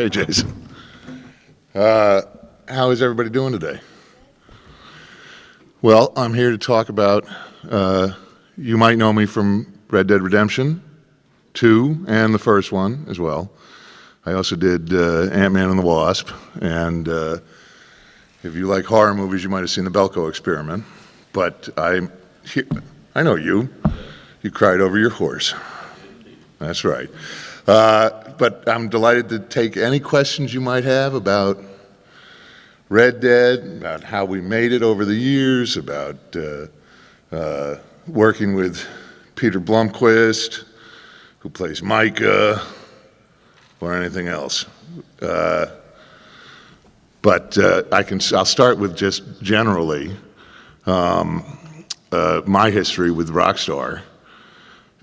Hey, Jason. How is everybody doing today? Well, I'm here to talk about, you might know me from Red Dead Redemption 2 and the first one as well. I also did Ant-Man and the Wasp, and if you like horror movies, you might have seen the Belko Experiment. But I know you. You cried over your horse. That's right. But I'm delighted to take any questions you might have about Red Dead, about how we made it over the years, about working with Peter Blomquist, who plays Micah, or anything else. But I'll start with just generally my history with Rockstar,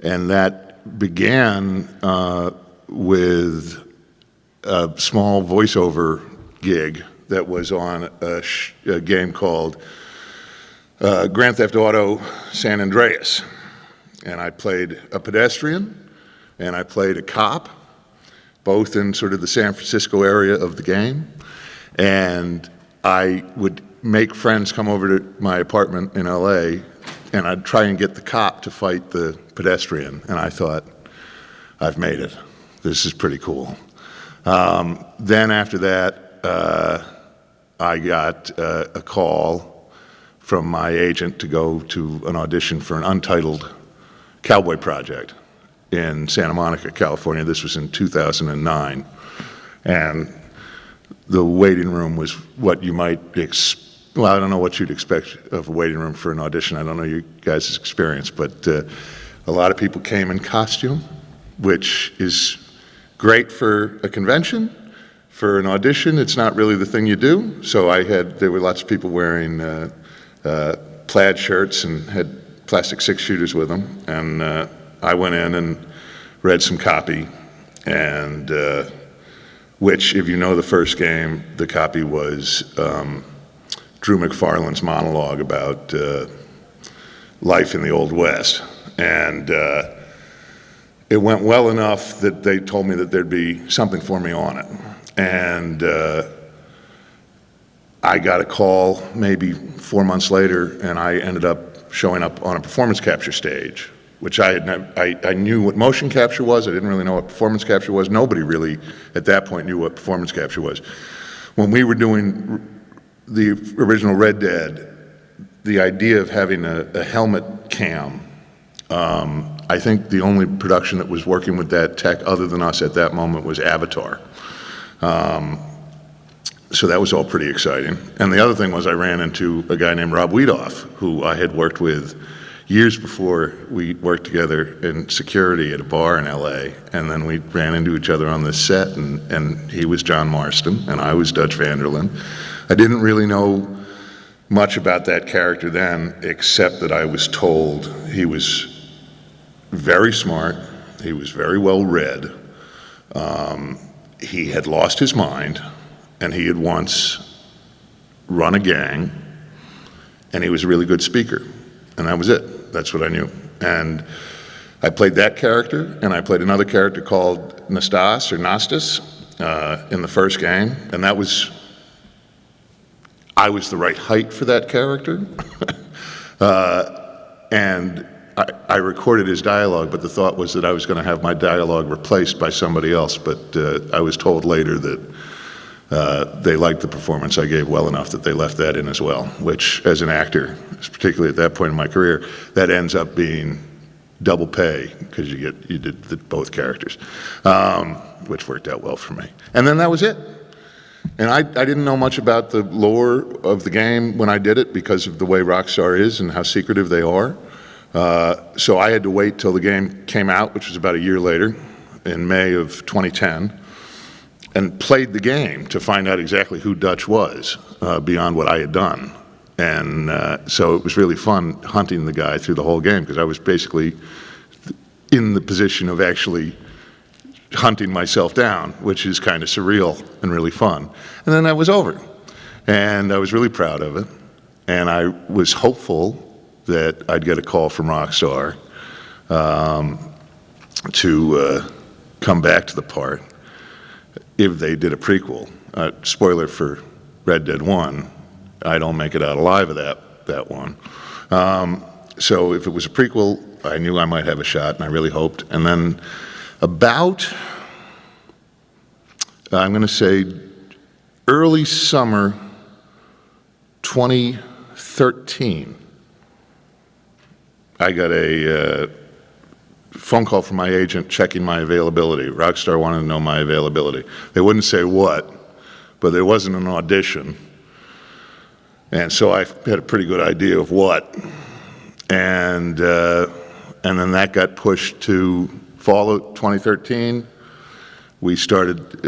and that began with a small voiceover gig that was on a game called Grand Theft Auto San Andreas. And I played a pedestrian and I played a cop, both in sort of the San Francisco area of the game. And I would make friends come over to my apartment in LA, and I'd try and get the cop to fight the pedestrian. And I thought, I've made it. This is pretty cool. Then after that, I got a call from my agent to go to an audition for an Untitled Cowboy project in Santa Monica, California. This was in 2009. And the waiting room was what you might well, I don't know what you'd expect of a waiting room for an audition. I don't know your guys' experience, but a lot of people came in costume, which is great for a convention. For an audition, it's not really the thing you do. So there were lots of people wearing plaid shirts and had plastic six-shooters with them. And I went in and read some copy, and which, if you know the first game, the copy was Drew McFarlane's monologue about life in the Old West. And it went well enough that they told me that there'd be something for me on it. And I got a call maybe 4 months later, and I ended up showing up on a performance capture stage, which I knew what motion capture was. I didn't really know what performance capture was. Nobody really at that point knew what performance capture was. When we were doing the original Red Dead, the idea of having a helmet cam, I think the only production that was working with that tech other than us at that moment was Avatar. So that was all pretty exciting. And the other thing was I ran into a guy named Rob Wiedoff, who I had worked with years before we worked together in security at a bar in LA. And then we ran into each other on this set, and he was John Marston, and I was Dutch Vanderlyn. I didn't really know much about that character then, except that I was told he was very smart, he was very well read, he had lost his mind, and he had once run a gang, and he was a really good speaker. And that was it. That's what I knew. And I played that character, and I played another character called Nastas in the first game, and I was the right height for that character. And I recorded his dialogue, but the thought was that I was going to have my dialogue replaced by somebody else. But I was told later that they liked the performance I gave well enough that they left that in as well, which as an actor, particularly at that point in my career, that ends up being double pay because you did both characters, which worked out well for me. And then that was it. And I didn't know much about the lore of the game when I did it because of the way Rockstar is and how secretive they are. So I had to wait till the game came out, which was about a year later, in May of 2010, and played the game to find out exactly who Dutch was, beyond what I had done. And so it was really fun hunting the guy through the whole game, because I was basically in the position of actually hunting myself down, which is kind of surreal and really fun. And then that was over. And I was really proud of it. And I was hopeful that I'd get a call from Rockstar to come back to the part. if they did a prequel. Spoiler for Red Dead 1, I don't make it out alive of that one. So if it was a prequel, I knew I might have a shot, and I really hoped. And then about, I'm going to say, early summer 2013, I got a phone call from my agent checking my availability. Rockstar wanted to know my availability. They wouldn't say what, but there wasn't an audition. And so I had a pretty good idea of what. And then that got pushed to fall of 2013. We started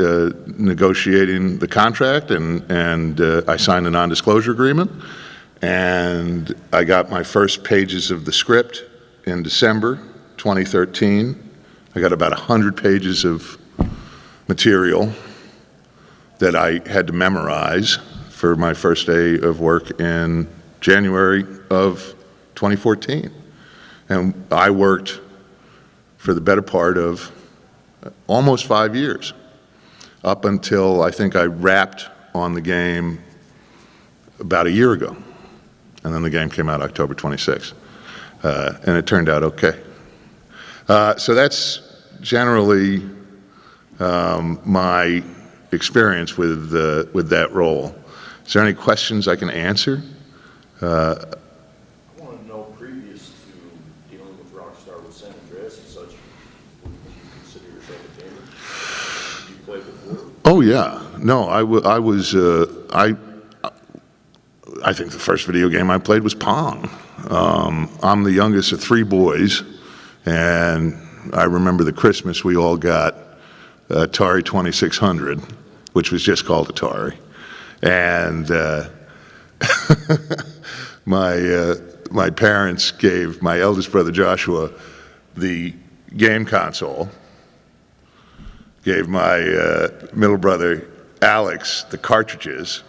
negotiating the contract, and I signed a non-disclosure agreement. And I got my first pages of the script in December 2013. I got about 100 pages of material that I had to memorize for my first day of work in January of 2014. And I worked for the better part of almost 5 years, up until I think I wrapped on the game about a year ago. And then the game came out October 26th. And it turned out okay. So that's generally my experience with that role. Is there any questions I can answer? I want to know, previous to dealing with Rockstar with San Andreas and such, would you consider yourself a gamer? Did you play before? Oh yeah, no, I think the first video game I played was Pong. I'm the youngest of 3 boys, and I remember the Christmas we all got Atari 2600, which was just called Atari. And my parents gave my eldest brother Joshua the game console, gave my middle brother Alex the cartridges,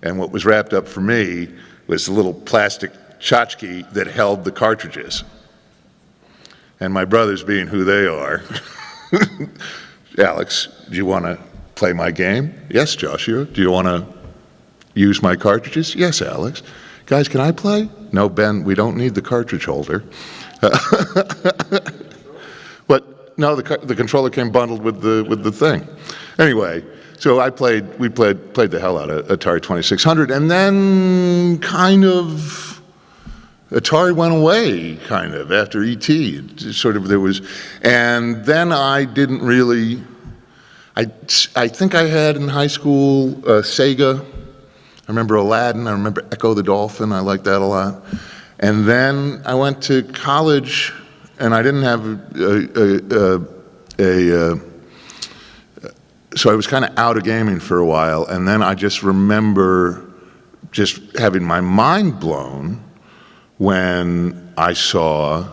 and what was wrapped up for me was the little plastic tchotchke that held the cartridges. And my brothers, being who they are, Alex, do you want to play my game? Yes, Joshua. Do you want to use my cartridges? Yes, Alex. Guys, can I play? No, Ben, we don't need the cartridge holder. But no, the controller came bundled with the thing. Anyway, so we played the hell out of Atari 2600, and then kind of Atari went away, kind of, after E.T. Sort of there was, and then I didn't really, I think I had in high school Sega. I remember Aladdin, I remember Echo the Dolphin, I liked that a lot. And then I went to college, and I didn't have so I was kind of out of gaming for a while, and then I just remember just having my mind blown when I saw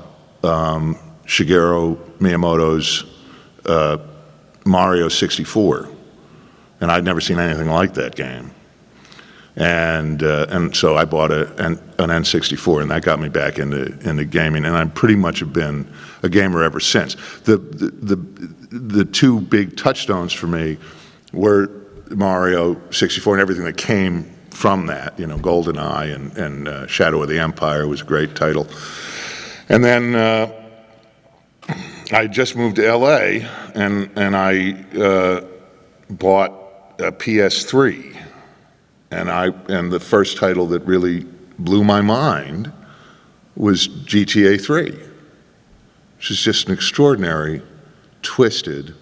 Shigeru Miyamoto's Mario 64, and I'd never seen anything like that game. And so I bought an N64, and that got me back into gaming, and I pretty much have been a gamer ever since. The 2 big touchstones for me were Mario 64 and everything that came from that. You know, GoldenEye and Shadow of the Empire was a great title. And then I just moved to LA, and I bought a PS3. And the first title that really blew my mind was GTA 3, which is just an extraordinary, twisted,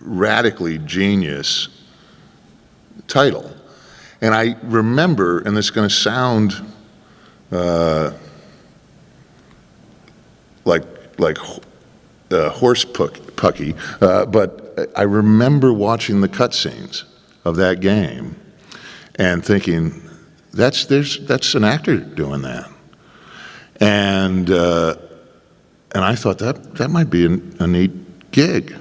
radically genius title. And I remember, and this is going to sound like horse pucky, but I remember watching the cutscenes of that game and thinking, that's an actor doing that. And I thought that might be a neat gig.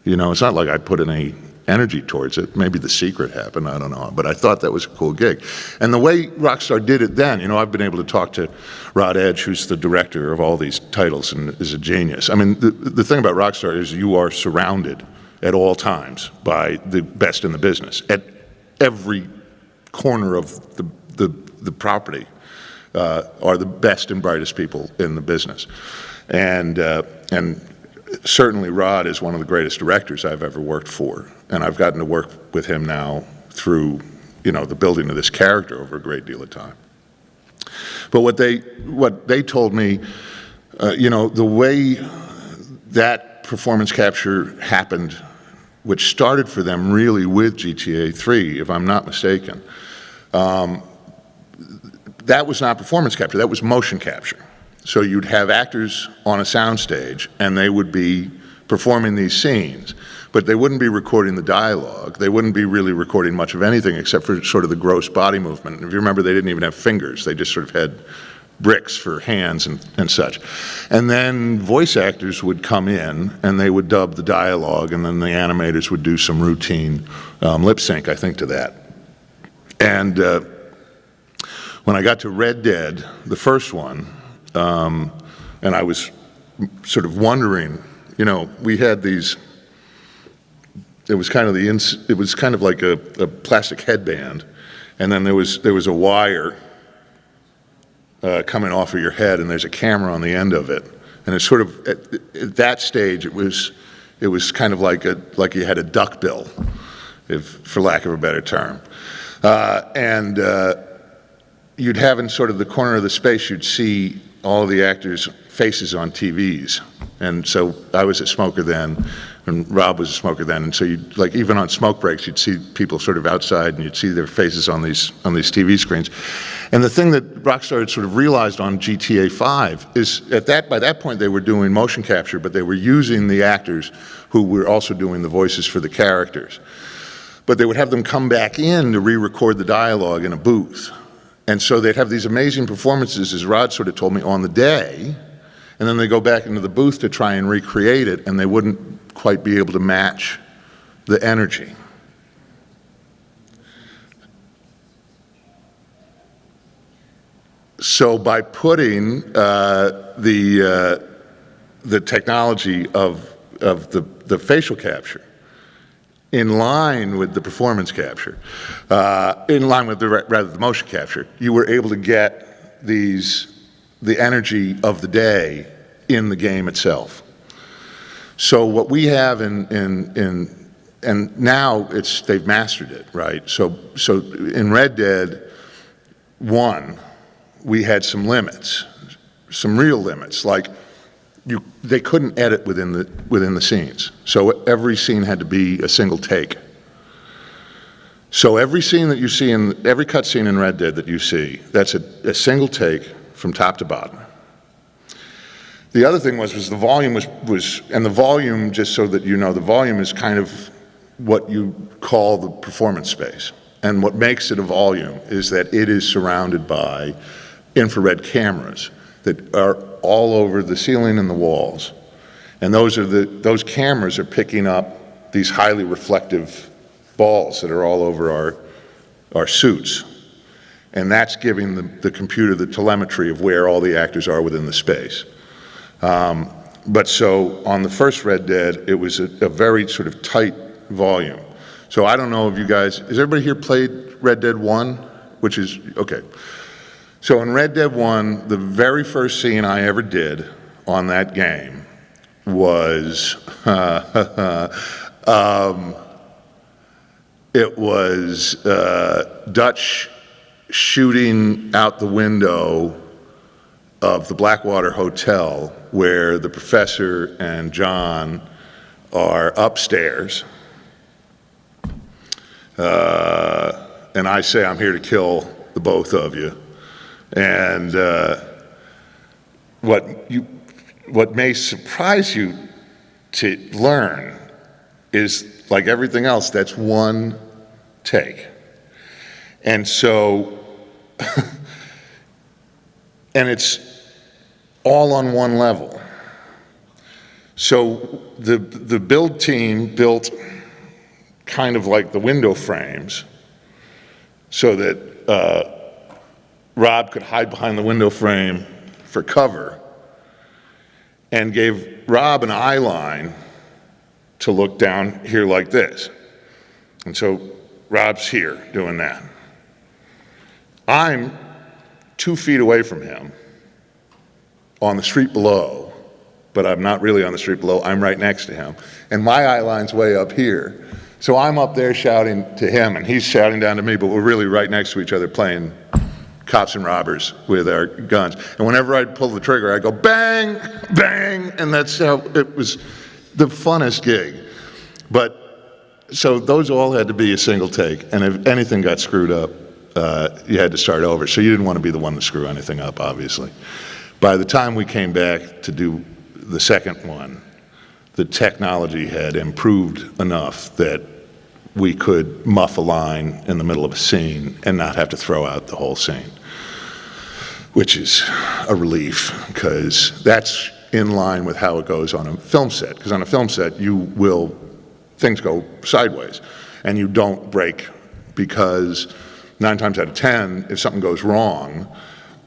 You know, it's not like I put any energy towards it. Maybe The Secret happened, I don't know. But I thought that was a cool gig. And the way Rockstar did it then, you know, I've been able to talk to Rod Edge, who's the director of all these titles and is a genius. I mean, the thing about Rockstar is you are surrounded at all times by the best in the business at every corner of the property. Are the best and brightest people in the business, and certainly Rod is one of the greatest directors I've ever worked for, and I've gotten to work with him now through, the building of this character over a great deal of time. But what they told me, the way that performance capture happened, which started for them really with GTA 3, if I'm not mistaken, that was not performance capture, that was motion capture. So you'd have actors on a soundstage, and they would be performing these scenes, but they wouldn't be recording the dialogue. They wouldn't be really recording much of anything except for sort of the gross body movement. And if you remember, they didn't even have fingers. They just sort of had bricks for hands and such. And then voice actors would come in, and they would dub the dialogue, and then the animators would do some routine lip sync, I think, to that. And when I got to Red Dead, the first one, and I was sort of wondering, we had these. It was kind of like a plastic headband, and then there was a wire coming off of your head, and there's a camera on the end of it, and it's sort of at that stage it was kind of like you had a duck bill, for lack of a better term, and you'd have in sort of the corner of the space, you'd see all of the actors' faces on TVs. And so I was a smoker then, and Rob was a smoker then, and so even on smoke breaks, you'd see people sort of outside, and you'd see their faces on these TV screens. And the thing that Rockstar had sort of realized on GTA 5 is by that point they were doing motion capture, but they were using the actors who were also doing the voices for the characters. But they would have them come back in to re-record the dialogue in a booth. And so they'd have these amazing performances, as Rod sort of told me, on the day, and then they go back into the booth to try and recreate it, and they wouldn't quite be able to match the energy. So by putting the technology of the facial capture in line with the performance capture, in line with the motion capture, you were able to get the energy of the day in the game itself. So what we have and now they've mastered it, right? So in Red Dead 1, we had some limits, some real limits, like they couldn't edit within the scenes. So every scene had to be a single take. So every scene that you see every cut scene in Red Dead that you see, that's a single take from top to bottom. The other thing was the volume and the volume, just so that you know, the volume is kind of what you call the performance space. And what makes it a volume is that it is surrounded by infrared cameras that are all over the ceiling and the walls. And those cameras are picking up these highly reflective balls that are all over our suits. And that's giving the computer the telemetry of where all the actors are within the space. But so on the first Red Dead, it was a very sort of tight volume. So I don't know if you guys, has everybody here played Red Dead 1? Which is, okay. So in Red Dead 1, the very first scene I ever did on that game was, it was Dutch shooting out the window of the Blackwater Hotel, where the professor and John are upstairs. And I say, I'm here to kill the both of you. And what may surprise you to learn is, like everything else, that's one take. And so, and it's all on one level. So the build team built kind of like the window frames so that Rob could hide behind the window frame for cover, and gave Rob an eye line to look down here like this. And so Rob's here doing that. I'm 2 feet away from him on the street below, but I'm not really on the street below. I'm right next to him. And my eye line's way up here. So I'm up there shouting to him, and he's shouting down to me, but we're really right next to each other playing cops and robbers with our guns. And whenever I'd pull the trigger, I'd go bang, bang, and that's how it was the funnest gig. But so those all had to be a single take, and if anything got screwed up, you had to start over. So you didn't want to be the one to screw anything up, obviously. By the time we came back to do the second one, the technology had improved enough that we could muff a line in the middle of a scene and not have to throw out the whole scene, which is a relief, because that's in line with how it goes on a film set. Because on a film set, things go sideways, and you don't break, because 9 times out of 10, if something goes wrong,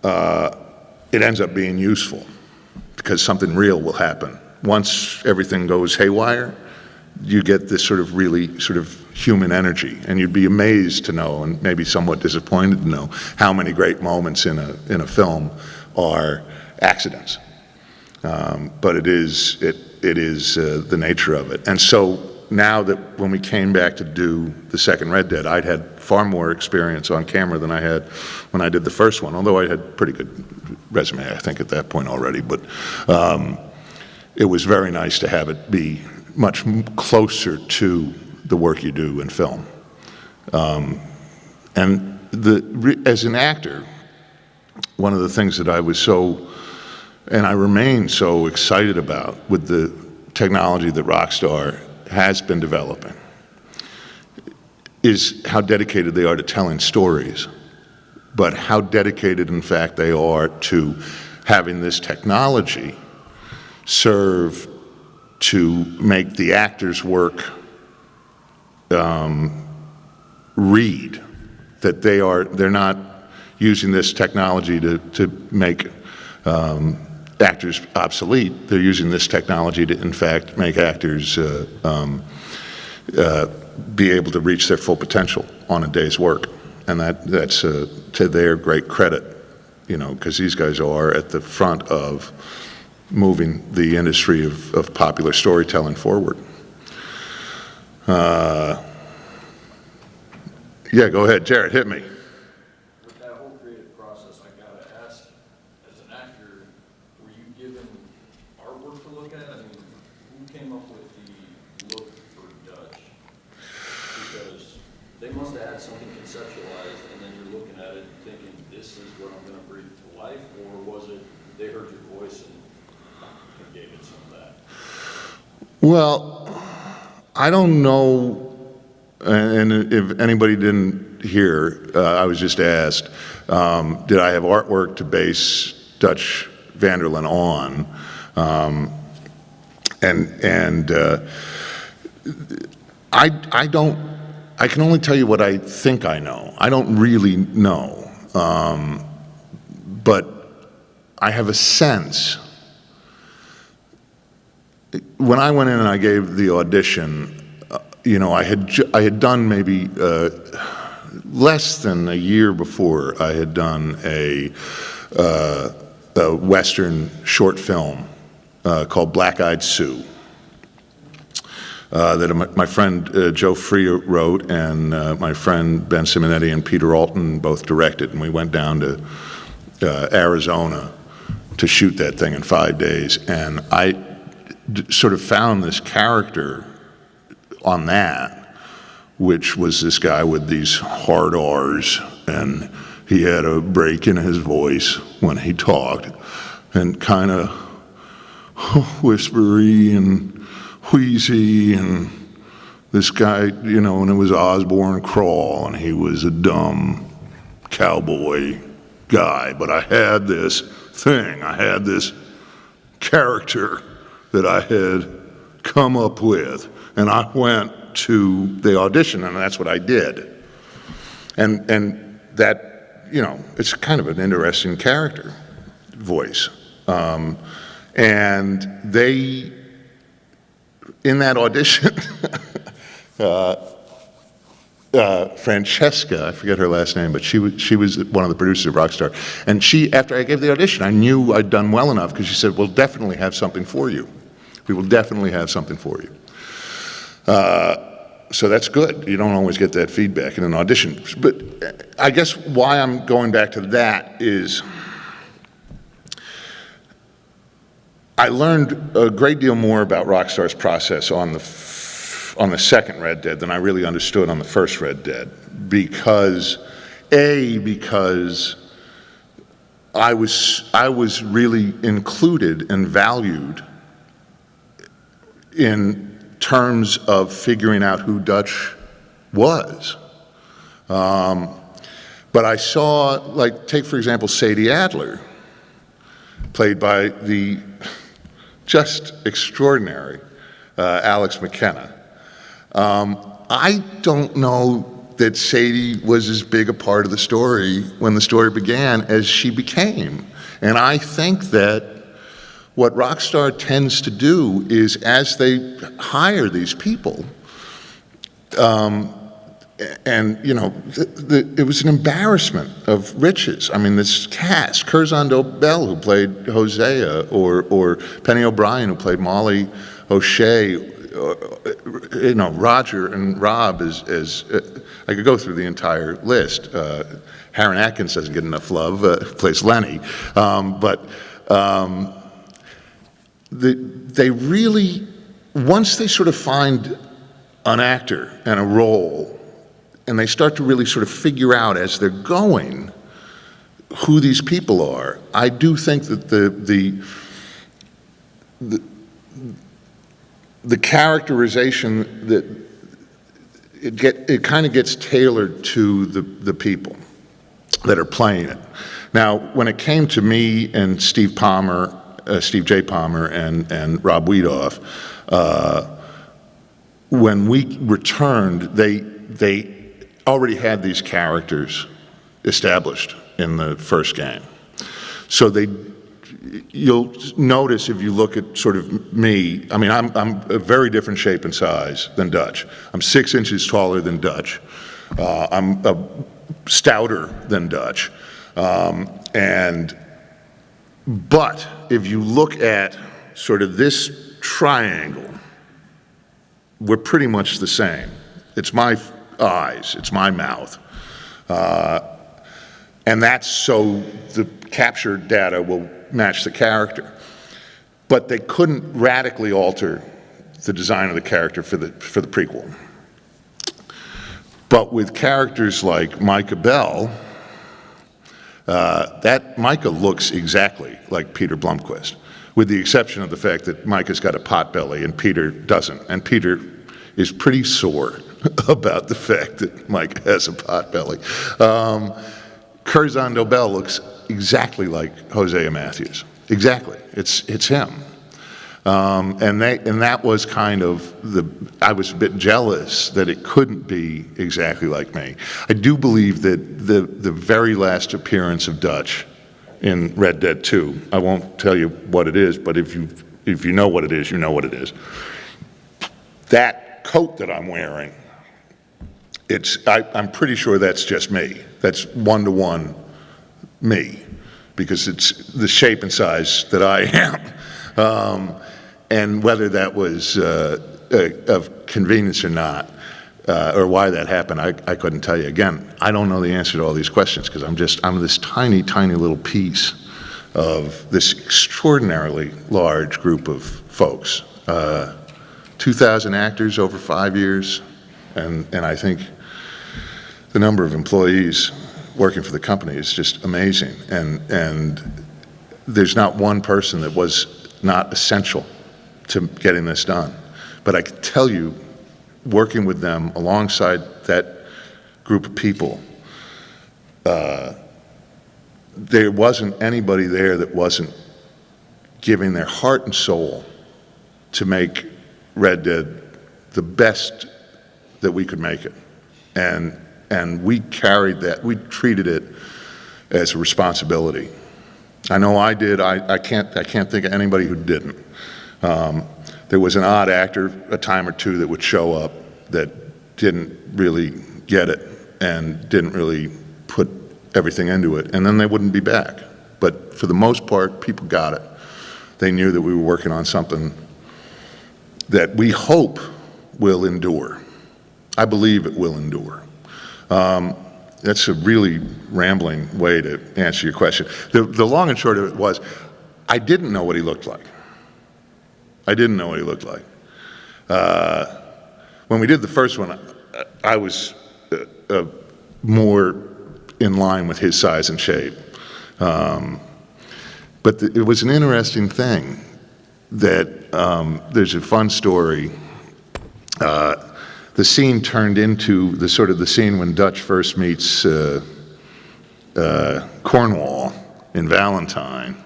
it ends up being useful, because something real will happen. Once everything goes haywire, you get this sort of really sort of human energy, and you'd be amazed to know, and maybe somewhat disappointed to know, how many great moments in a film are accidents. But it is the nature of it. And so now that when we came back to do the second Red Dead, I'd had far more experience on camera than I had when I did the first one, although I had pretty good resume, I think, at that point already. But it was very nice to have it be much closer to the work you do in film. And as an actor, one of the things that I was so, and I remain so excited about with the technology that Rockstar has been developing, is how dedicated they are to telling stories, but how dedicated, in fact, they are to having this technology serve to make the actors' work read, that they're not using this technology to make actors obsolete. They're using this technology to, in fact, make actors be able to reach their full potential on a day's work. And that's to their great credit, because these guys are at the front of moving the industry of popular storytelling forward. Yeah, go ahead, Jared, hit me. With that whole creative process, I gotta ask, as an actor, were you given artwork to look at? I mean, who came up with the look for Dutch? Because they must have had something conceptualized, and then you're looking at it thinking, this is what I'm gonna breathe to life, or was it they heard your voice and gave it some of that? Well, I don't know, and if anybody didn't hear, I was just asked, did I have artwork to base Dutch Vanderlyn on? I can only tell you what I think I know. I don't really know, but I have a sense. When I went in and I gave the audition, I had done maybe less than a year before. I had done a Western short film called Black Eyed Sue that my friend Joe Freer wrote, and my friend Ben Simonetti and Peter Alton both directed, and we went down to Arizona to shoot that thing in 5 days, and I sort of found this character on that, which was this guy with these hard R's, and he had a break in his voice when he talked, and kind of whispery and wheezy, and this guy, and it was Osborne Crawl, and he was a dumb cowboy guy, but I had this thing, I had this character that I had come up with, and I went to the audition, and that's what I did. And that, it's kind of an interesting character voice. And they in that audition, Francesca, I forget her last name, but she was one of the producers of Rockstar. And after I gave the audition, I knew I'd done well enough because she said, we'll definitely have something for you. We will definitely have something for you. So that's good. You don't always get that feedback in an audition. But I guess why I'm going back to that is I learned a great deal more about Rockstar's process on the second Red Dead than I really understood on the first Red Dead, because I was really included and valued in terms of figuring out who Dutch was. But I saw, like, take for example Sadie Adler, played by the just extraordinary Alex McKenna. I don't know that Sadie was as big a part of the story when the story began as she became. And I think that what Rockstar tends to do is, as they hire these people, and you know, it was an embarrassment of riches. I mean, this cast, Curzon Dobell, who played Hosea, or Penny O'Brien, who played Molly O'Shea, you know, Roger and Rob, I could go through the entire list. Harron Atkins doesn't get enough love, plays Lenny, but they really, once they sort of find an actor and a role, and they start to really sort of figure out as they're going who these people are, I do think that the characterization, that it kind of gets tailored to the people that are playing it. Now, when it came to me and Steve J. Palmer and Rob Wiedoff, when we returned, they already had these characters established in the first game. So you'll notice if you look at sort of me, I mean, I'm a very different shape and size than Dutch. I'm 6 inches taller than Dutch. I'm stouter than Dutch. But if you look at sort of this triangle, we're pretty much the same. It's my eyes, it's my mouth. And that's so the captured data will match the character. But they couldn't radically alter the design of the character for the prequel. But with characters like Micah Bell, that Micah looks exactly like Peter Blomquist, with the exception of the fact that Micah's got a pot belly and Peter doesn't. And Peter is pretty sore about the fact that Micah has a pot belly. Curzon Dobell looks exactly like Hosea Matthews. Exactly. It's him. And that was kind of I was a bit jealous that it couldn't be exactly like me. I do believe that the very last appearance of Dutch in Red Dead 2, I won't tell you what it is, but if you know what it is, you know what it is. That coat that I'm wearing, I'm pretty sure that's just me. That's one-to-one me, because it's the shape and size that I am. And whether that was of convenience or not, or why that happened, I couldn't tell you. Again, I don't know the answer to all these questions, because I'm this tiny, tiny little piece of this extraordinarily large group of folks. 2,000 actors over 5 years, and I think the number of employees working for the company is just amazing. And there's not one person that was not essential to getting this done. But I can tell you, working with them alongside that group of people, there wasn't anybody there that wasn't giving their heart and soul to make Red Dead the best that we could make it. And we carried that, we treated it as a responsibility. I know I did. I can't think of anybody who didn't. There was an odd actor, a time or two, that would show up that didn't really get it and didn't really put everything into it, and then they wouldn't be back. But for the most part, people got it. They knew that we were working on something that we hope will endure. I believe it will endure. That's a really rambling way to answer your question. The long and short of it was, I didn't know what he looked like. I didn't know what he looked like. When we did the first one, I was more in line with his size and shape. But it was an interesting thing that there's a fun story. The scene turned into the sort of the scene when Dutch first meets Cornwall in Valentine.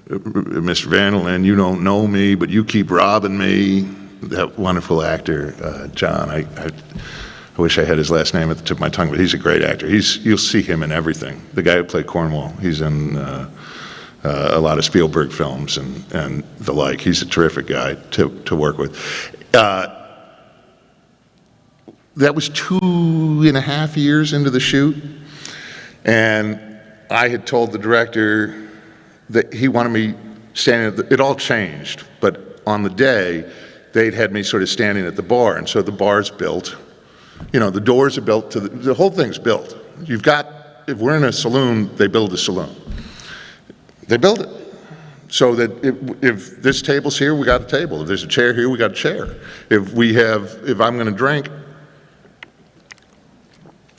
Mr. Vanderlyn, you don't know me, but you keep robbing me. That wonderful actor, John. I wish I had his last name at the tip of my tongue, but he's a great actor. You'll see him in everything. The guy who played Cornwall, he's in a lot of Spielberg films and the like. He's a terrific guy to work with. That was 2.5 years into the shoot, and I had told the director that he wanted me standing it all changed, but on the day, they'd had me sort of standing at the bar, and so the bar's built. You know, the doors are built the whole thing's built. If we're in a saloon, they build a saloon. They build it. So that if this table's here, we got a table. If there's a chair here, we got a chair. If I'm gonna drink,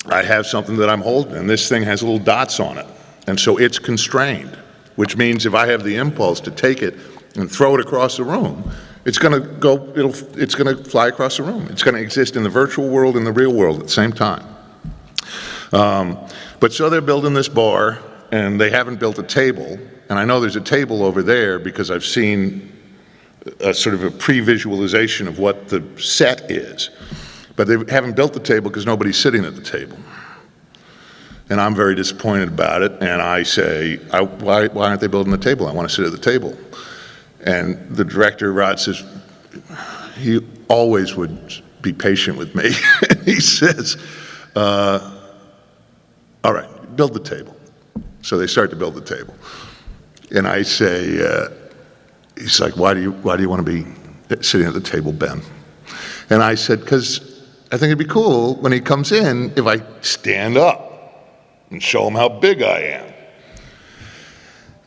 I have something that I'm holding, and this thing has little dots on it. And so it's constrained, which means if I have the impulse to take it and throw it across the room, it's gonna fly across the room. It's gonna exist in the virtual world and the real world at the same time. But so they're building this bar, and they haven't built a table, and I know there's a table over there because I've seen a sort of a pre-visualization of what the set is. But they haven't built the table because nobody's sitting at the table. And I'm very disappointed about it, and I say, why aren't they building the table? I want to sit at the table. And the director, Rod, says, he always would be patient with me. He says, all right, build the table. So they start to build the table. And I say, he's like, why do you want to be sitting at the table, Ben? And I said, because I think it'd be cool when he comes in if I stand up and show him how big I am.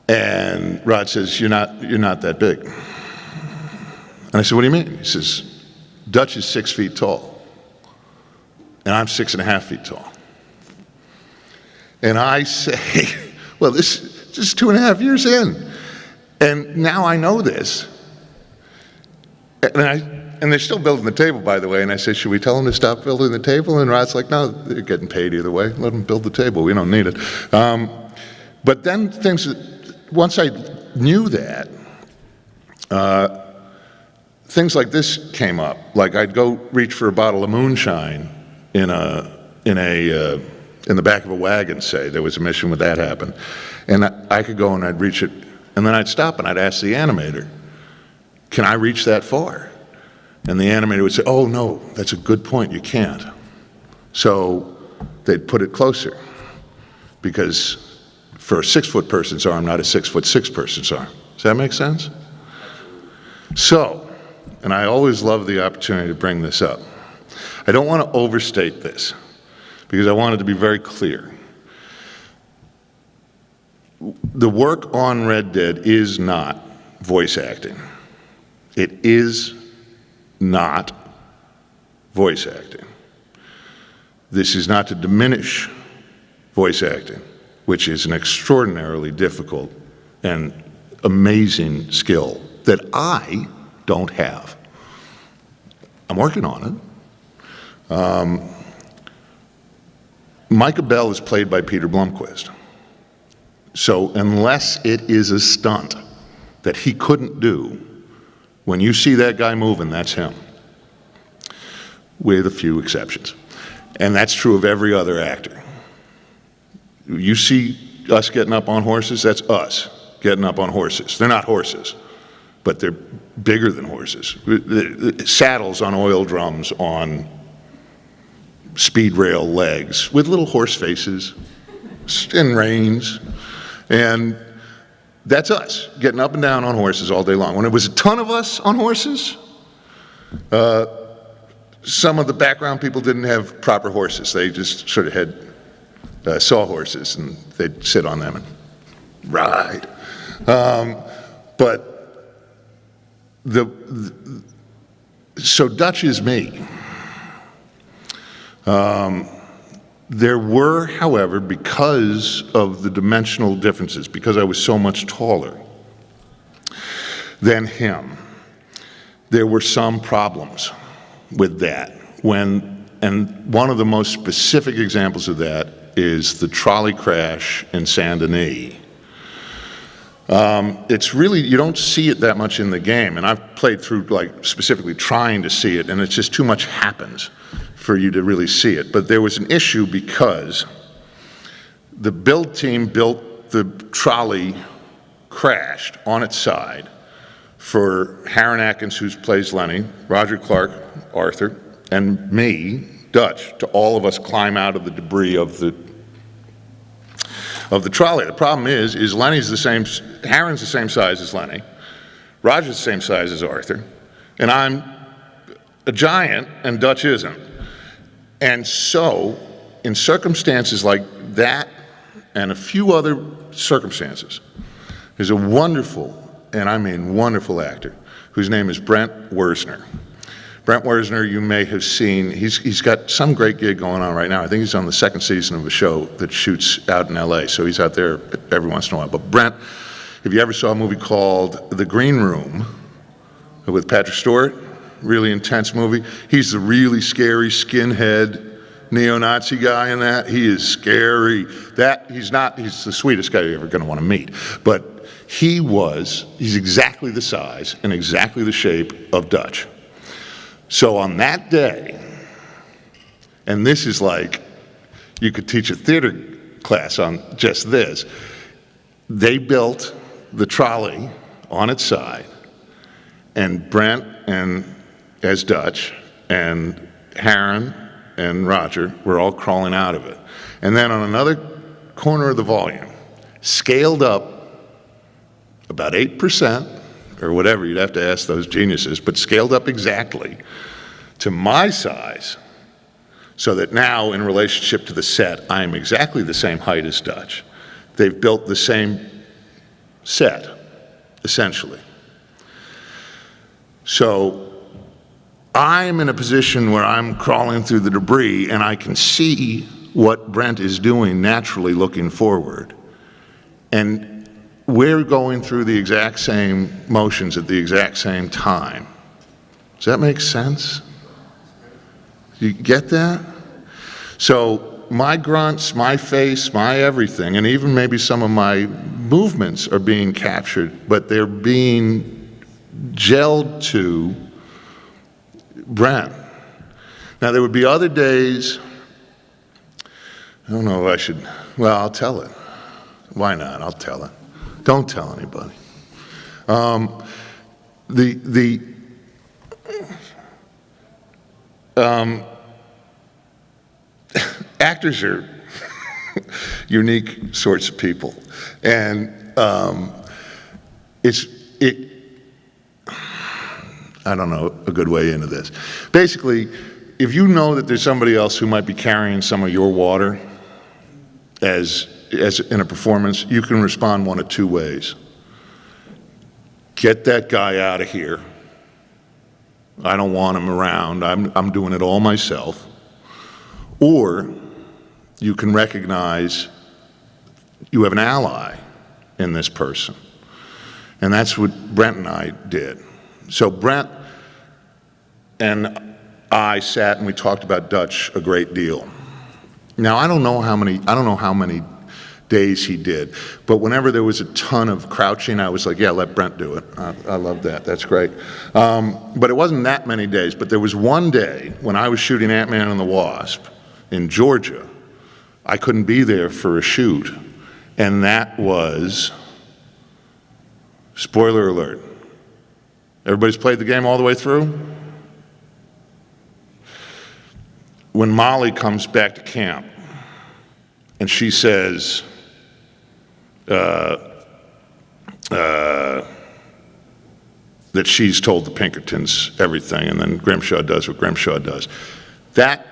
And Rod says, you're not that big. And I said, what do you mean? He says, Dutch is 6 feet tall, and I'm 6.5 feet tall. And I say, well, this is just 2.5 years in, and now I know this. And they're still building the table, by the way, and I said, should we tell them to stop building the table? And Rod's like, no, they're getting paid either way. Let them build the table. We don't need it. But then once I knew that, things like this came up. Like I'd go reach for a bottle of moonshine in the back of a wagon, say. There was a mission where that happened. And I could go and I'd reach it, and then I'd stop and I'd ask the animator, can I reach that far? And the animator would say, oh no, that's a good point, you can't. So they'd put it closer, because for a 6-foot person's arm, not a 6'6" person's arm. Does that make sense? So, and I always love the opportunity to bring this up. I don't want to overstate this, because I want it to be very clear. The work on Red Dead is not voice acting. It is not voice acting. This is not to diminish voice acting, which is an extraordinarily difficult and amazing skill that I don't have. I'm working on it. Micah Bell is played by Peter Blomquist. So unless it is a stunt that he couldn't do, when you see that guy moving, that's him, with a few exceptions. And that's true of every other actor. You see us getting up on horses, that's us getting up on horses. They're not horses. but they're bigger than horses. Saddles on oil drums on speed rail legs with little horse faces and reins. And that's us, getting up and down on horses all day long. When it was a ton of us on horses, some of the background people didn't have proper horses. They just sort of had sawhorses, and they'd sit on them and ride. But so Dutch is me. There were, however, because of the dimensional differences, because I was so much taller than him, there were some problems with that. And one of the most specific examples of that is the trolley crash in Saint Denis. It's really, you don't see it that much in the game, and I've played through like specifically trying to see it, and it's just too much happens for you to really see it. But there was an issue because the build team built the trolley crashed on its side for Harron Atkins, who plays Lenny, Roger Clark, Arthur, and me, Dutch, to all of us climb out of the debris of the trolley. The problem is Lenny's the same, Harron's the same size as Lenny, Roger's the same size as Arthur, and I'm a giant and Dutch isn't. And so, in circumstances like that and a few other circumstances, there's a wonderful, and I mean wonderful actor, whose name is Brent Wersner. Brent Wersner, you may have seen, he's got some great gig going on right now. I think he's on the second season of a show that shoots out in LA, so he's out there every once in a while. But Brent, if you ever saw a movie called The Green Room with Patrick Stewart, really intense movie, he's the really scary skinhead neo-Nazi guy in that. He is scary. He's the sweetest guy you're ever gonna wanna meet. But he's exactly the size and exactly the shape of Dutch. So on that day, and this is like, you could teach a theater class on just this, they built the trolley on its side, and Brent and as Dutch and Harron and Roger were all crawling out of it. And then on another corner of the volume, scaled up about 8%, or whatever, you'd have to ask those geniuses, but scaled up exactly to my size, so that now in relationship to the set, I am exactly the same height as Dutch. They've built the same set, essentially. So I'm in a position where I'm crawling through the debris and I can see what Brent is doing naturally looking forward. And we're going through the exact same motions at the exact same time. Does that make sense? You get that? So my grunts, my face, my everything, and even maybe some of my movements are being captured, but they're being gelled to Brent. Now there would be other days, I don't know if I should, well, I'll tell it. Why not? I'll tell it. Don't tell anybody. Actors are unique sorts of people, and I don't know a good way into this. Basically, if you know that there's somebody else who might be carrying some of your water as in a performance, you can respond one of two ways. Get that guy out of here. I don't want him around. I'm doing it all myself. Or you can recognize you have an ally in this person. And that's what Brent and I did. So Brent and I sat and we talked about Dutch a great deal. Now I don't know how many days he did, but whenever there was a ton of crouching, I was like, yeah, let Brent do it. I love that, that's great. But it wasn't that many days, but there was one day when I was shooting Ant-Man and the Wasp in Georgia. I couldn't be there for a shoot, and that was, spoiler alert, Everybody's played the game all the way through? When Molly comes back to camp and she says, that she's told the Pinkertons everything, and then Grimshaw does what Grimshaw does. That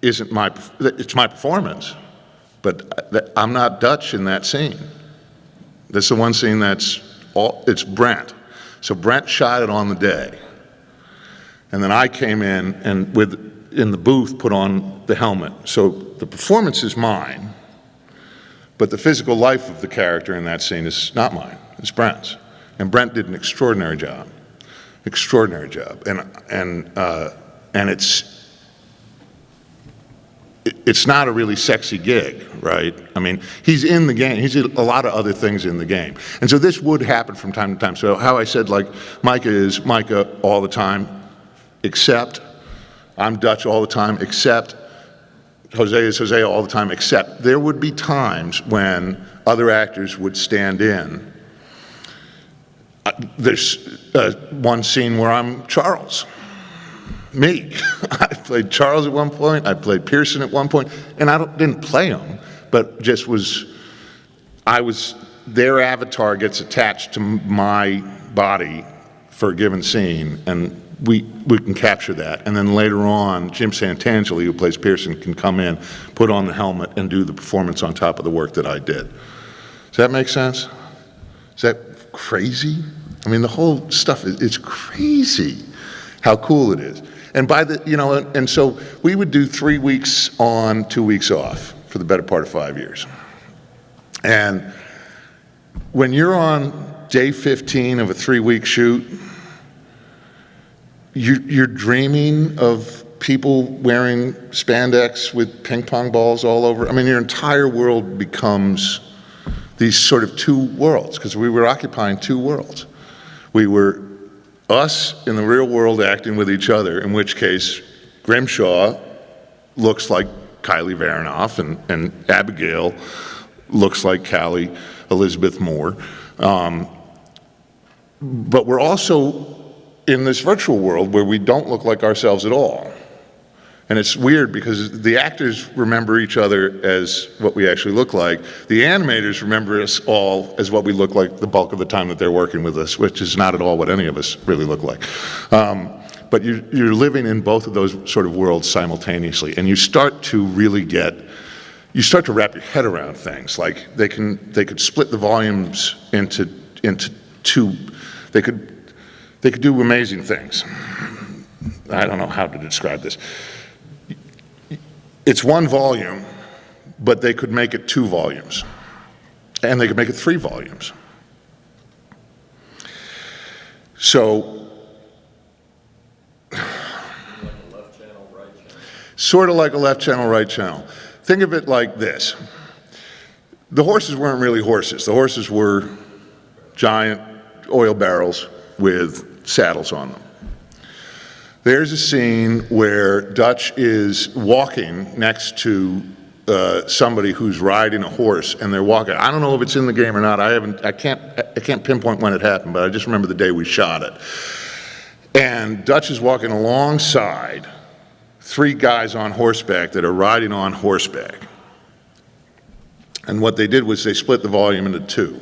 isn't it's my performance, but I'm not Dutch in that scene. That's the one scene it's Brent. So Brent shot it on the day. And then I came in and in the booth put on the helmet. So the performance is mine, but the physical life of the character in that scene is not mine, it's Brent's. And Brent did an extraordinary job. And it's not a really sexy gig, right? I mean, he's in the game. He's a lot of other things in the game. And so this would happen from time to time. So how I said, like, Micah is Micah all the time, except I'm Dutch all the time, except Jose is Jose all the time, except there would be times when other actors would stand in. There's one scene where I'm Charles. Me. I played Charles at one point, I played Pearson at one point, and I didn't play him, but just their avatar gets attached to my body for a given scene, and we can capture that. And then later on, Jim Santangeli, who plays Pearson, can come in, put on the helmet, and do the performance on top of the work that I did. Does that make sense? Is that crazy? I mean, the whole stuff it's crazy how cool it is. And and so we would do 3 weeks on, 2 weeks off for the better part of 5 years. And when you're on day 15 of a 3-week shoot, you're dreaming of people wearing spandex with ping pong balls all over. I mean, your entire world becomes these sort of two worlds, because we were occupying two worlds. We were us in the real world acting with each other, in which case Grimshaw looks like Kylie Varanoff and Abigail looks like Callie Elizabeth Moore. But we're also in this virtual world where we don't look like ourselves at all. And it's weird because the actors remember each other as what we actually look like. The animators remember us all as what we look like the bulk of the time that they're working with us, which is not at all what any of us really look like. But you're living in both of those sort of worlds simultaneously, and you start to wrap your head around things. Like they could split the volumes into two. They could do amazing things. I don't know how to describe this. It's one volume, but they could make it 2 volumes, and they could make it 3 volumes. So, like a left channel, right channel. Sort of like a left channel, right channel. Think of it like this. The horses weren't really horses. The horses were giant oil barrels with saddles on them. There's a scene where Dutch is walking next to somebody who's riding a horse, and they're walking. I don't know if it's in the game or not. I can't pinpoint when it happened, but I just remember the day we shot it. And Dutch is walking alongside 3 guys on horseback that are riding on horseback. And what they did was they split the volume into 2.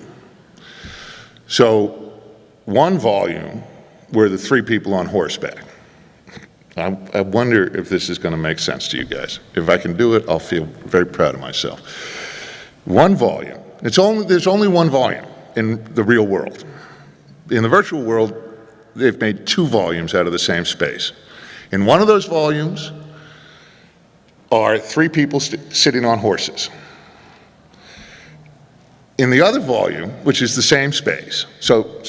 So one volume were the 3 people on horseback. I wonder if this is going to make sense to you guys. If I can do it, I'll feel very proud of myself. One volume. There's only one volume in the real world. In the virtual world, they've made 2 volumes out of the same space. In one of those volumes are 3 people sitting on horses. In the other volume, which is the same space, so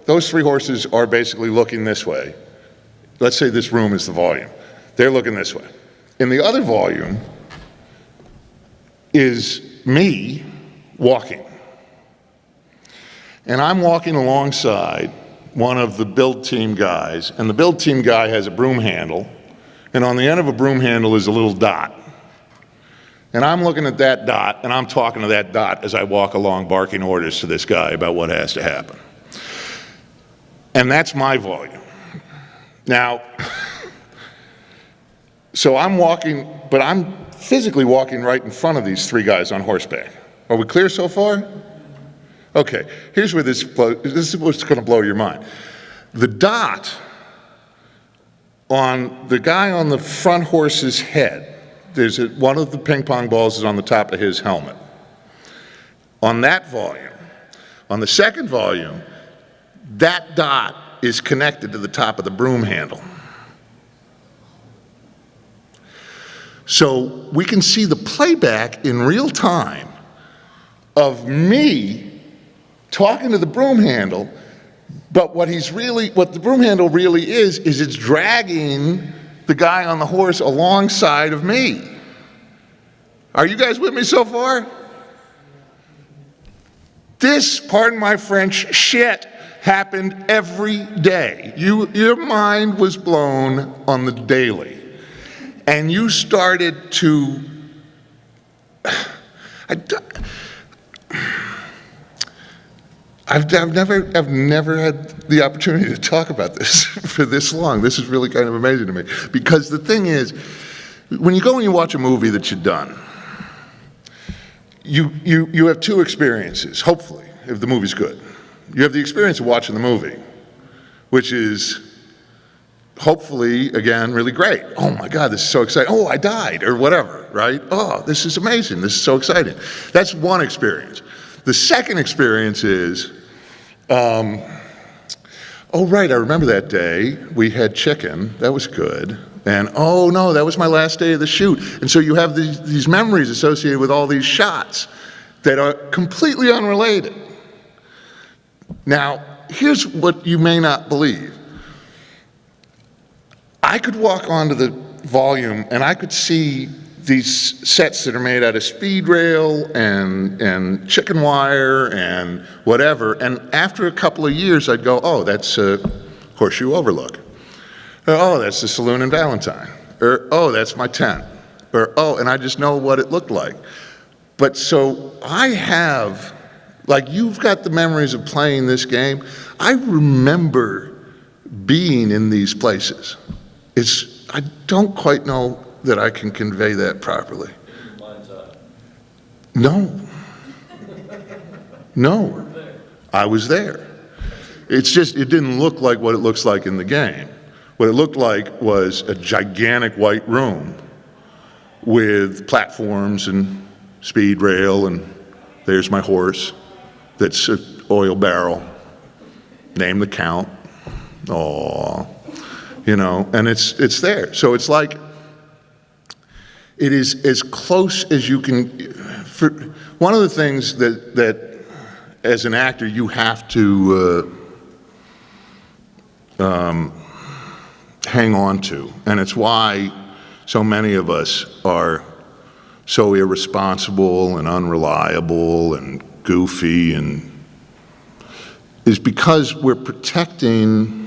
those 3 horses are basically looking this way. Let's say this room is the volume. They're looking this way. In the other volume is me walking. And I'm walking alongside one of the build team guys, and the build team guy has a broom handle, and on the end of a broom handle is a little dot. And I'm looking at that dot, and I'm talking to that dot as I walk along barking orders to this guy about what has to happen. And that's my volume. Now, so I'm walking, but I'm physically walking right in front of these three guys on horseback. Are we clear so far? Okay, here's where this is what's going to blow your mind. The dot on the guy on the front horse's head, one of the ping pong balls is on the top of his helmet. On that volume, on the second volume, that dot is connected to the top of the broom handle. So we can see the playback in real time of me talking to the broom handle, but what the broom handle really is it's dragging the guy on the horse alongside of me. Are you guys with me so far? This, pardon my French, shit happened every day. Your mind was blown on the daily. And you started to, I've never had the opportunity to talk about this for this long. This is really kind of amazing to me. Because the thing is, when you go and you watch a movie that you've done, you have two experiences, hopefully, if the movie's good. You have the experience of watching the movie, which is hopefully, again, really great. Oh my God, this is so exciting. Oh, I died, or whatever, right? Oh, this is amazing. This is so exciting. That's one experience. The second experience is, oh right, I remember that day. We had chicken. That was good. And oh no, that was my last day of the shoot. And so you have these memories associated with all these shots that are completely unrelated. Now, here's what you may not believe. I could walk onto the volume and I could see these sets that are made out of speed rail and chicken wire and whatever, and after a couple of years I'd go, oh, that's Horseshoe Overlook. Or, oh, that's the saloon in Valentine. Or, oh, that's my tent. Or, oh, and I just know what it looked like. But so I have, like you've got the memories of playing this game, I remember being in these places. I don't quite know that I can convey that properly. No. No. I was there. It's just, it didn't look like what it looks like in the game. What it looked like was a gigantic white room with platforms and speed rail, and there's my horse that's an oil barrel. Name the count. Aww. You know, and it's there. So it's like, it is as close as you can. One of the things that as an actor you have to hang on to, and it's why so many of us are so irresponsible and unreliable and goofy, and is because we're protecting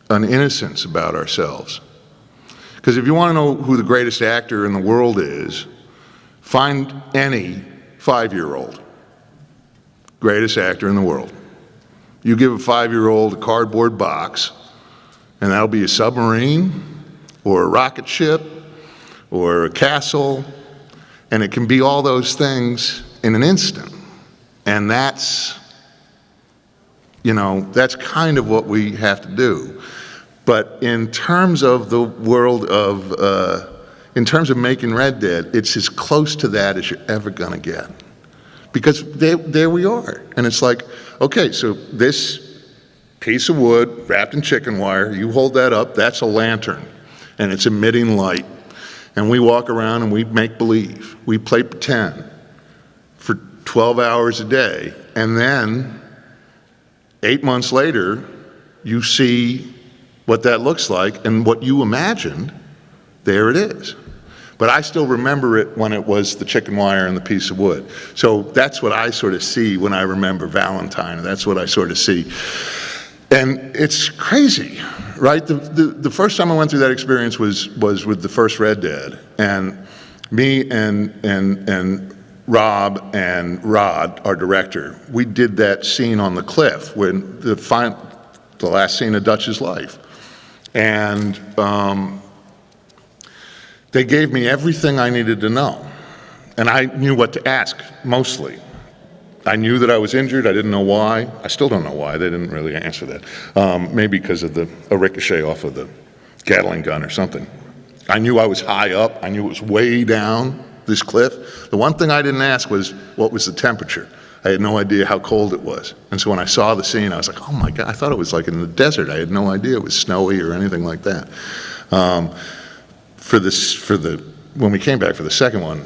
an innocence about ourselves. Because if you want to know who the greatest actor in the world is, find any 5-year-old. Greatest actor in the world. You give a 5-year-old a cardboard box, and that'll be a submarine, or a rocket ship, or a castle, and it can be all those things in an instant. And that's, you know, that's kind of what we have to do. But in terms of the world of, in terms of making Red Dead, it's as close to that as you're ever gonna get. Because there we are. And it's like, okay, so this piece of wood wrapped in chicken wire, you hold that up, that's a lantern, and it's emitting light. And we walk around and we make believe. We play pretend for 12 hours a day, and then 8 months later, you see what that looks like, and what you imagined, there it is. But I still remember it when it was the chicken wire and the piece of wood. So that's what I sort of see when I remember Valentine, and that's what I sort of see. And it's crazy, right? The first time I went through that experience was with the first Red Dead, and me and Rob and Rod, our director, we did that scene on the cliff when the last scene of Dutch's life. And they gave me everything I needed to know. And I knew what to ask, mostly. I knew that I was injured. I didn't know why. I still don't know why. They didn't really answer that. Maybe because of a ricochet off of the Gatling gun or something. I knew I was high up. I knew it was way down this cliff. The one thing I didn't ask was, what was the temperature? I had no idea how cold it was. And so when I saw the scene, I was like, oh my God, I thought it was like in the desert. I had no idea it was snowy or anything like that. When we came back for the second one,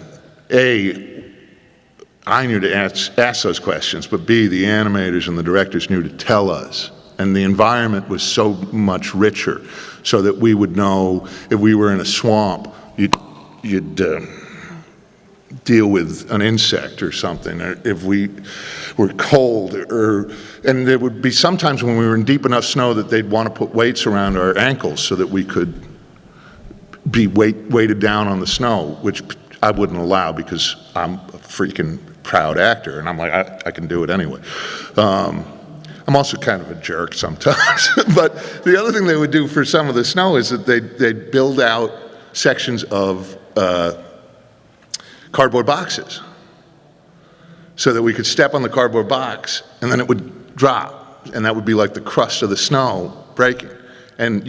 I knew to ask those questions, but B, the animators and the directors knew to tell us. And the environment was so much richer, so that we would know if we were in a swamp, you'd deal with an insect or something, or if we were cold, and there would be sometimes when we were in deep enough snow that they'd want to put weights around our ankles so that we could be weighted down on the snow, which I wouldn't allow because I'm a freaking proud actor, and I'm like, I can do it anyway. I'm also kind of a jerk sometimes. But the other thing they would do for some of the snow is that they'd build out sections of cardboard boxes so that we could step on the cardboard box and then it would drop, and that would be like the crust of the snow breaking. And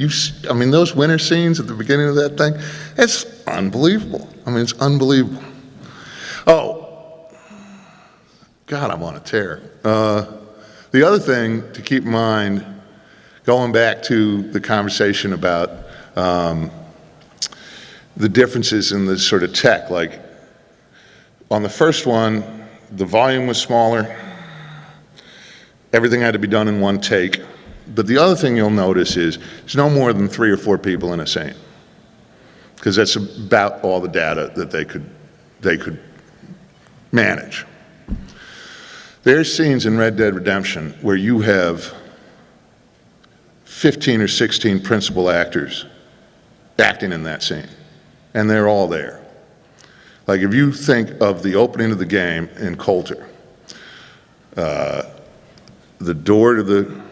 I mean, those winter scenes at the beginning of that thing, it's unbelievable. I mean, it's unbelievable. Oh, God, I'm on a tear. The other thing to keep in mind, going back to the conversation about the differences in the sort of tech, like on the first one, the volume was smaller, everything had to be done in one take. But the other thing you'll notice is there's no more than 3 or 4 people in a scene, because that's about all the data that they could manage. There's scenes in Red Dead Redemption where you have 15 or 16 principal actors acting in that scene, and they're all there. Like if you think of the opening of the game in Coulter, the door to the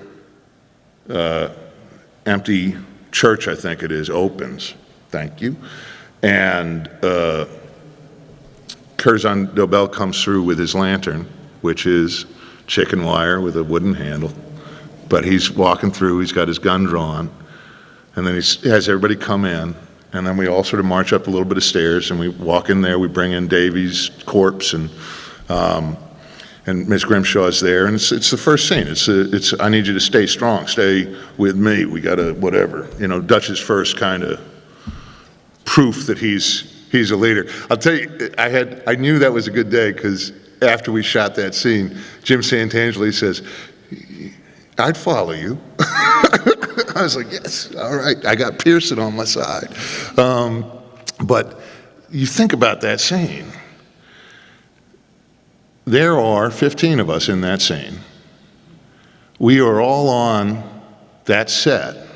empty church, I think it is, opens. Thank you. And Curzon Dobell comes through with his lantern, which is chicken wire with a wooden handle. But he's walking through, he's got his gun drawn, and then he has everybody come in, and then we all sort of march up a little bit of stairs, and we walk in there, we bring in Davy's corpse, and Miss Grimshaw's there, and it's the first scene. It's I need you to stay strong, stay with me. We gotta whatever. You know, Dutch's first kind of proof that he's a leader. I'll tell you, I knew that was a good day because after we shot that scene, Jim Santangeli says, "I'd follow you." I was like, "Yes, all right." I got Pearson on my side, but you think about that scene. There are 15 of us in that scene. We are all on that set.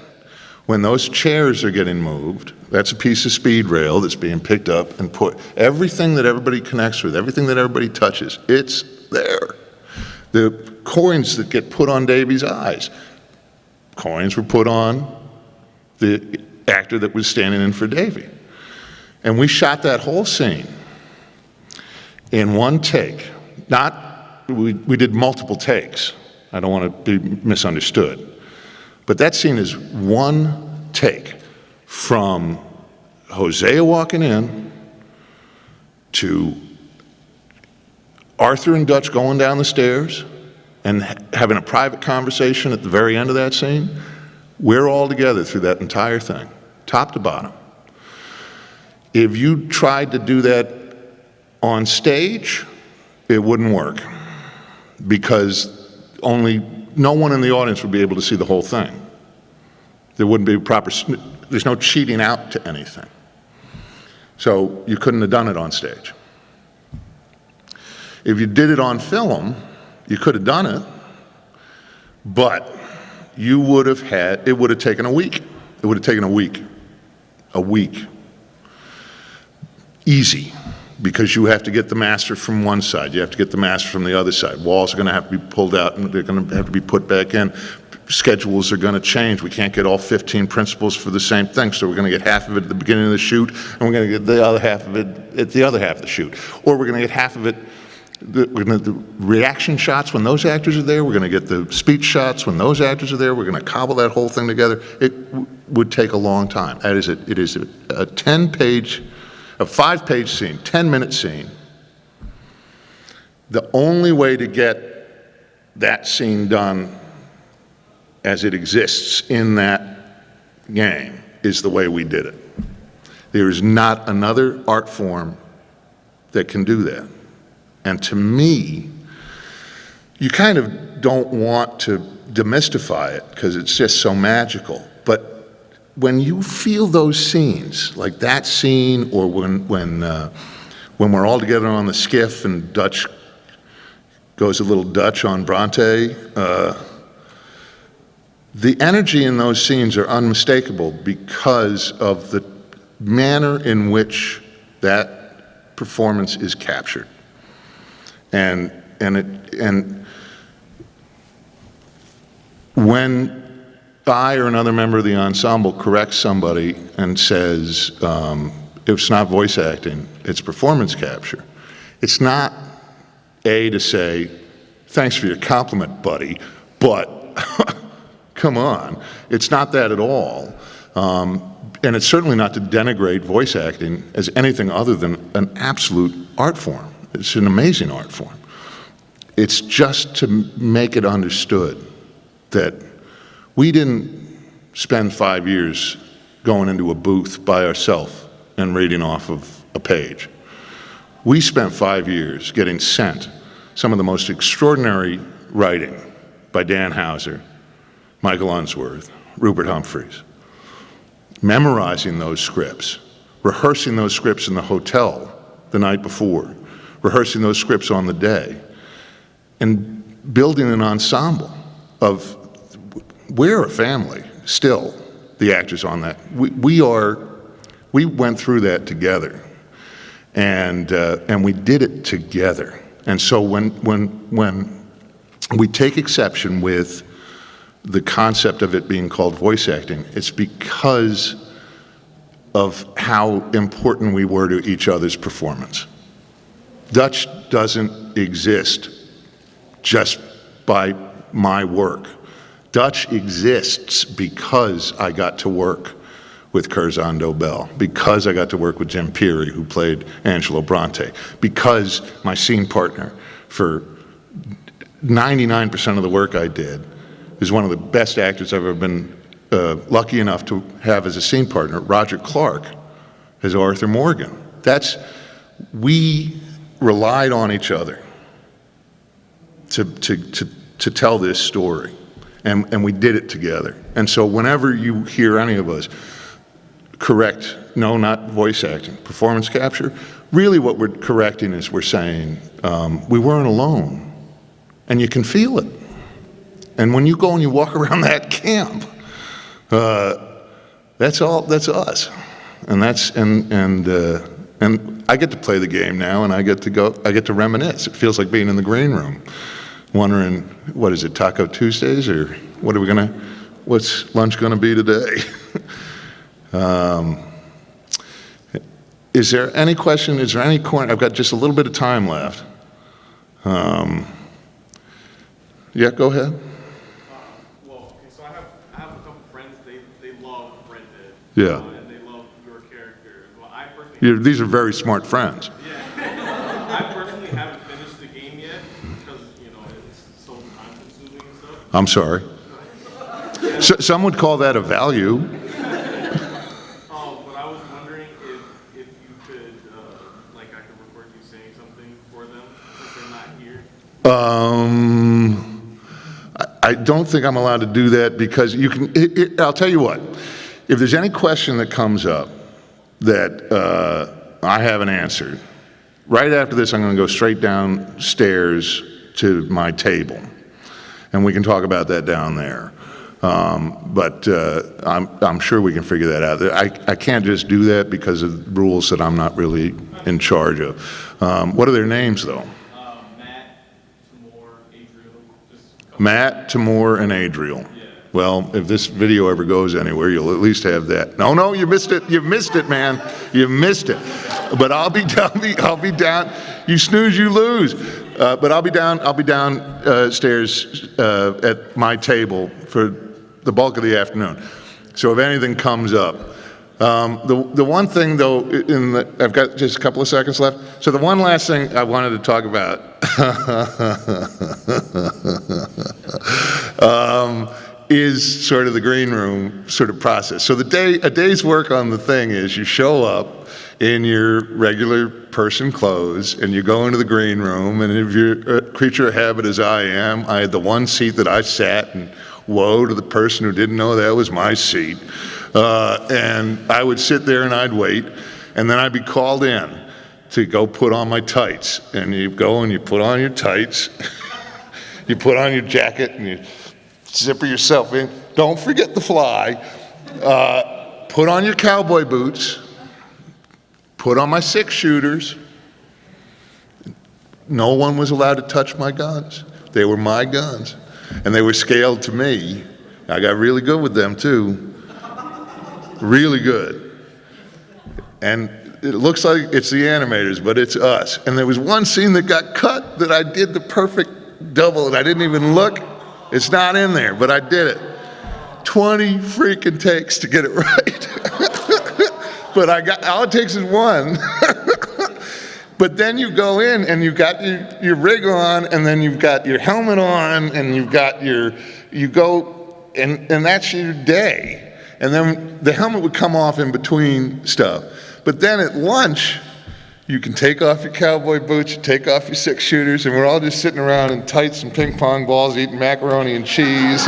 When those chairs are getting moved, that's a piece of speed rail that's being picked up and put. Everything that everybody connects with, everything that everybody touches, it's there. The coins that get put on Davy's eyes, coins were put on the actor that was standing in for Davy. And we shot that whole scene in one take. We did multiple takes. I don't want to be misunderstood. But that scene is one take, from Hosea walking in to Arthur and Dutch going down the stairs and having a private conversation at the very end of that scene. We're all together through that entire thing, top to bottom. If you tried to do that on stage, it wouldn't work, because no one in the audience would be able to see the whole thing. There wouldn't be there's no cheating out to anything. So you couldn't have done it on stage. If you did it on film, you could have done it, but it would have taken a week. It would have taken a week. Easy. because you have to get the master from one side, you have to get the master from the other side. Walls are going to have to be pulled out and they're going to have to be put back in. Schedules are going to change. We can't get all 15 principals for the same thing, so we're going to get half of it at the beginning of the shoot, and we're going to get the other half of it at the other half of the shoot. Or we're going to get half of it, we're going to the reaction shots when those actors are there, we're going to get the speech shots when those actors are there, we're going to cobble that whole thing together. It would take a long time. It is a 10-page, a 5-page scene, 10-minute scene. The only way to get that scene done as it exists in that game is the way we did it. There is not another art form that can do that. And to me, you kind of don't want to demystify it because it's just so magical. But when you feel those scenes, like that scene, or when we're all together on the skiff and Dutch goes a little Dutch on Bronte, the energy in those scenes are unmistakable because of the manner in which that performance is captured. And when I or another member of the ensemble corrects somebody and says, it's not voice acting, it's performance capture, it's not to say, thanks for your compliment, buddy, but come on. It's not that at all. And it's certainly not to denigrate voice acting as anything other than an absolute art form. It's an amazing art form. It's just to make it understood that we didn't spend 5 years going into a booth by ourselves and reading off of a page. We spent 5 years getting sent some of the most extraordinary writing by Dan Houser, Michael Unsworth, Rupert Humphreys, memorizing those scripts, rehearsing those scripts in the hotel the night before, rehearsing those scripts on the day, and building an ensemble of, we're a family still, the actors on that. We went through that together, and we did it together. And so when we take exception with the concept of it being called voice acting, it's because of how important we were to each other's performance. Dutch doesn't exist just by my work. Dutch exists because I got to work with Curzon Dobell, because I got to work with Jim Peary, who played Angelo Bronte, because my scene partner for 99% of the work I did is one of the best actors I've ever been lucky enough to have as a scene partner, Roger Clark, as Arthur Morgan. We relied on each other to tell this story, and we did it together. And so whenever you hear any of us correct, no, not voice acting, performance capture, really what we're correcting is we're saying we weren't alone, and you can feel it. And when you go and you walk around that camp, that's us, and I get to play the game now, and I get to reminisce. It feels like being in the green room, wondering, what is it, Taco Tuesdays, or what's lunch gonna be today? Is there any question? Is there any corner? I've got just a little bit of time left. Yeah, go ahead. Well, okay, so I have a couple friends. They love Rented. Yeah. And they love your character. Well, I personally. These are very smart friends. Yeah. I personally haven't finished the game yet because it's so time consuming and stuff. I'm sorry. So, some would call that a value. But I was wondering if you could, I could record you saying something for them since they're not here. I don't think I'm allowed to do that because you can. I'll tell you what. If there's any question that comes up that I haven't answered, right after this, I'm going to go straight downstairs to my table, and we can talk about that down there. But I'm sure we can figure that out. I can't just do that because of rules that I'm not really in charge of. What are their names, though? Matt, Tamor, Adriel, just. Matt, Tamor, and Adriel. Well, if this video ever goes anywhere, you'll at least have that. No, you missed it. You missed it, man. You missed it. But I'll be down. You snooze, you lose. But I'll be downstairs at my table for the bulk of the afternoon. So if anything comes up, the one thing though, I've got just a couple of seconds left. So the one last thing I wanted to talk about is sort of the green room sort of process. So a day's work on the thing is you show up in your regular person clothes and you go into the green room, and if you're a creature of habit as I am, I had the one seat that I sat, and woe to the person who didn't know that was my seat. And I would sit there and I'd wait, and then I'd be called in to go put on my tights. And you go and you put on your tights, you put on your jacket, and you zipper yourself in. Don't forget the fly. Put on your cowboy boots. Put on my 6-shooters. No one was allowed to touch my guns. They were my guns. And they were scaled to me. I got really good with them too. Really good. And it looks like it's the animators, but it's us. And there was one scene that got cut that I did the perfect double, and I didn't even look. It's not in there, but I did it. 20 freaking takes to get it right. But all it takes is one. But then you go in and you've got your rig on, and then you've got your helmet on, and you go, and that's your day. And then the helmet would come off in between stuff. But then at lunch, you can take off your cowboy boots, you take off your 6-shooters, and we're all just sitting around in tights and ping pong balls, eating macaroni and cheese.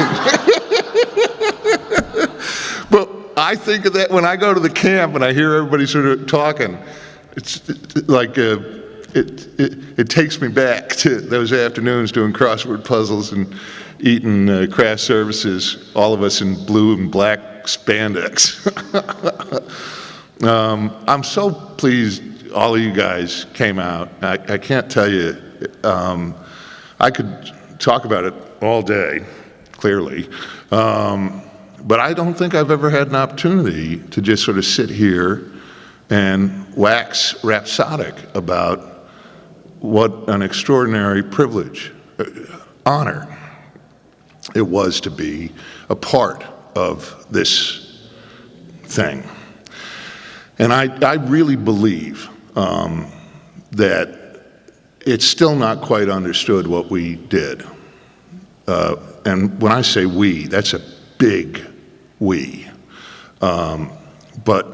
But I think of that when I go to the camp and I hear everybody sort of talking. It's like it takes me back to those afternoons doing crossword puzzles and eating craft services, all of us in blue and black spandex. I'm so pleased all of you guys came out. I can't tell you, I could talk about it all day, clearly. But I don't think I've ever had an opportunity to just sort of sit here and wax rhapsodic about what an extraordinary privilege, honor it was to be a part of this thing. And I really believe that it's still not quite understood what we did. And when I say we, that's a big we. But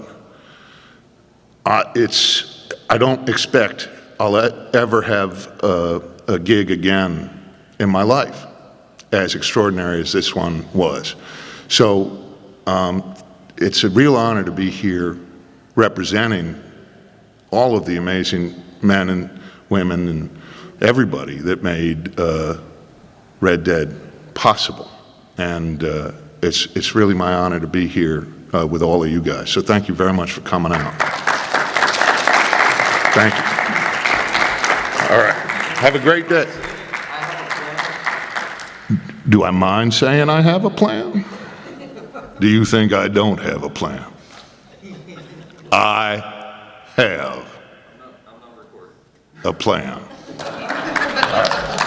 I don't expect I'll ever have a gig again in my life as extraordinary as this one was. So it's a real honor to be here representing all of the amazing men and women and everybody that made Red Dead possible. And it's really my honor to be here with all of you guys. So thank you very much for coming out. Thank you. All right. Have a great day. Do I mind saying I have a plan? Do you think I don't have a plan? I have a plan. All right.